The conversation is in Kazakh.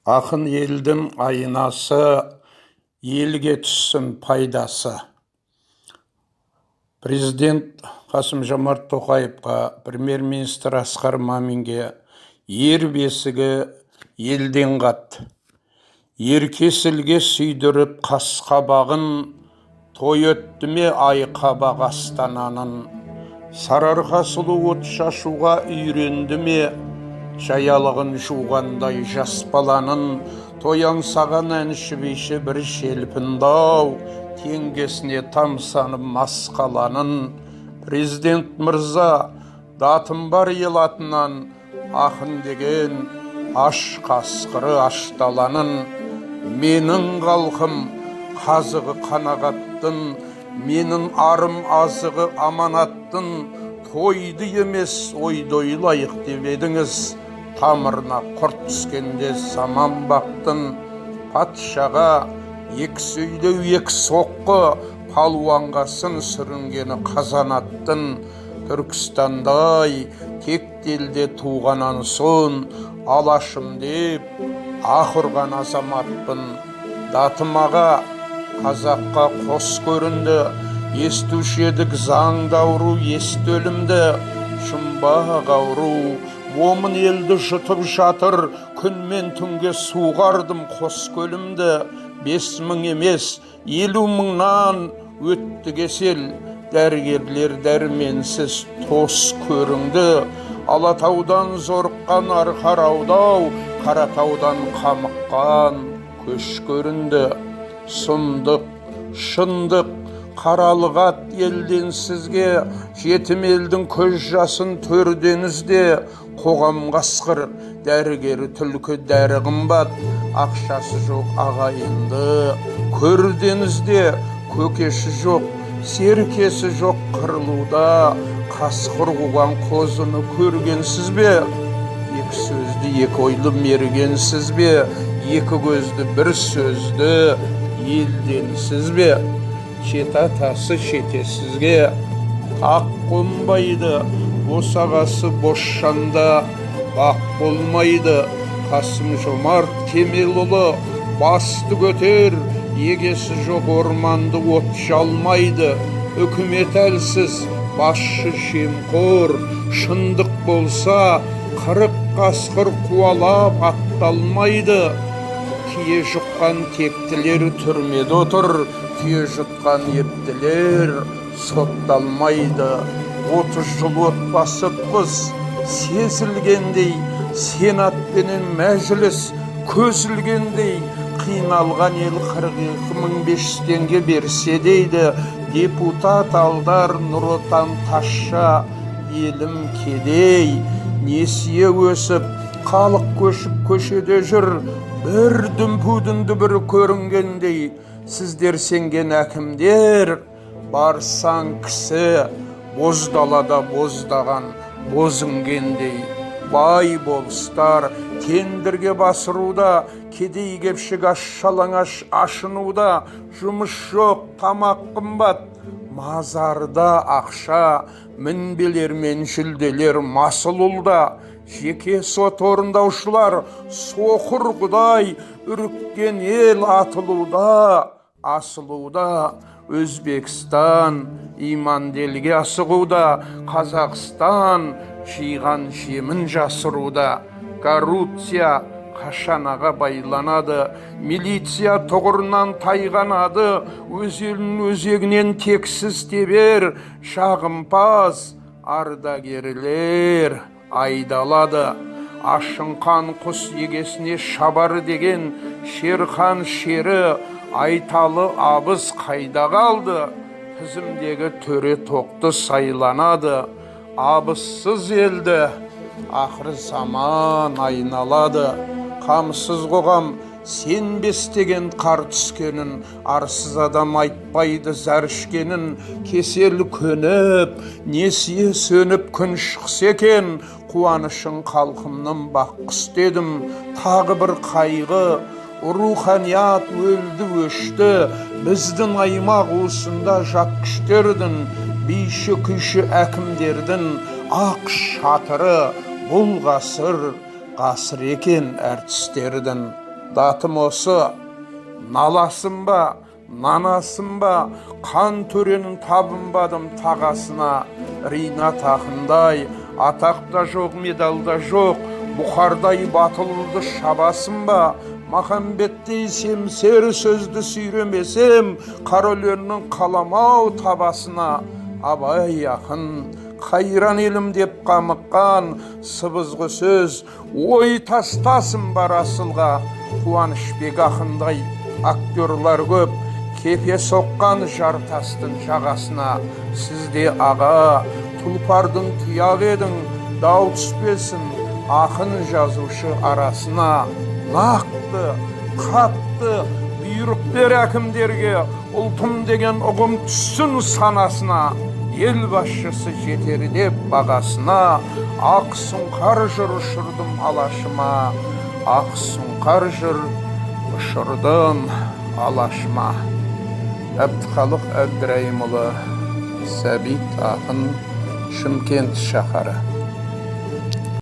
Ақын елдің айнасы, елге түссін пайдасы. Президент Қасым-Жомарт Тоқаевқа, премьер-министр Асқар Маминге ер бесігі елден қат. Еркесілге сүйдіріп қас-қабағын, той өтті ме ай қабақ астананын. Сарыарқа сұлу от шашуға үйренді ме, жаялығын жуғандай жас баланын. Той аңсаған әнші бейші бір шелпіндау, теңгесіне тамсанып мас қаланын. Президент мырза, датым бар ел атынан, ақын деген аш қасқыры ашталанын. Менің халқым қазығы қанағаттың, менің арым азығы аманаттың. Тойды емес ойды ойлайық деп едіңіз, тамырына құрт түскенде заман бақтың. Патшаға екі сөйлеу екі соққы, палуанға сын сүрінгені қазанаттың. Түркістандай тектелде туғанан соң, алашым деп ақ ұрған азаматпын. Датымаға қазаққа қос көрінді, естуші едік заңды ауру есті өлімді. Жұмбақ ауру момын елді жұтып жатыр, күн мен түнге суғардым қос көлімді. 5.000 емес 50.000-нан өтті кесел, дәрігерлер дәрменсіз тос көріңді. Алатаудан зорыққан арқарауды, Қаратаудан қамыққан көш көрінді. Сұмдық, шындық, қаралығат елден сізге, жетім елдің көз жасын төрденізде. Қоғам қасқыр, дәрігері түлкі дәрі қымбат, ақшасы жоқ ағайынды көрденізде. Көкеші жоқ, серкесі жоқ қырылуда, қасқыр қуған қозыны көргенсіз бе? Екі сөзді екі ойлы мергенсіз бе? Екі көзді бір сөзді елденсіз бе? Шет атасы шетесізге ақ қонбайды, босағасы босшанда бақ болмайды. Қасым-Жомарт Кемелұлы, басты көтер, егесі жоқ орманды от жалмайды. Үкімет әлсіз, басшы жемқор, шындық болса 40 қасқыр қуалап атталмайды. Кие жұққан тектілер түрмеде отыр, кие жұтқан ептілер сотталмайды. 30 жыл отбасыппыз, сезілгендей, сенат пенен мәжіліс көзілгендей. Қиналған ел 42.500 теңге берсе дейді, депутат алдар Нұр Отан тасша, елім кедей. Несие өсіп, халық көшіп көшеде жүр, бір дүмпудіңді бір көрінгендей. Сіздер сенген әкімдер, барсаң кісі, боздалада боздаған бозінгендей. Бай болыстар тендірге басыруда, кедей кепшік аш-жалаңаш ашынуда. Жұмыс жоқ, тамақ қымбат, мазарда ақша, мінбелер мен жүлделер масылулда. Жеке сот орындаушылар соқыр құдай, үріккен ел атылуда, асылуда. Өзбекстан иманделге асығуда, Қазақстан жиған жемін жасыруда. Коррупция қашанаға байланады, милиция тұғырынан тайғанады. Өз елін өзегінен тексіз тебер, жағымпаз ардагерлер айдалады. Ашынқан құс егесіне шабар деген Шерхан шері, айталы абыз қайда қалды? Тізімдегі төре тоқты сайланады. Абызсыз елді ақыр заман айналады. Қамсыз қоғам сенбестеген қар түскенін, арсыз адам айтпайды зар ішкенін. Кесел көніп, несие сөніп күн шықса екен, қуанышың халқымның баққыс дедім. Тағы бір қайғы, руханият өлді өшті, біздің аймақ уысында жат күштердің, бейші күйші әкімдердің ақ шатыры бұл ғасыр екен әртістердің. Датым осы, наласым ба, нанасым ба, қан төренің табынбадым тағасына. Ринат ақындай, атақта жоқ, медалда жоқ, Бұхардай батылды шабасым ба. Махамбеттей семсер сөзді сүйремесем, Қарөленің қаламау табасына. Абай ақын, қайран елім деп қамыққан, сыбызғы сөз, ой тастасын бар асылға. Қуанышбек ақындай актерлар көп, кепе соққан жартастың жағасына. Сізде аға, тұлпардың тұяқ едің, дау түспесін ақын жазушы арасына. Нақты, қатты бұйрық бер әкімдерге, ұлтым деген ұғым түссін санасына. Ел басшысы жетер деп бағасына. Ақ сұңқар жыр ұшырдым алашыма, ақ сұңқар жыр ұшырдым алашыма. Әбдіхалық Әбдірайымұлы, Сәбит ақын, Шымкент шаһары.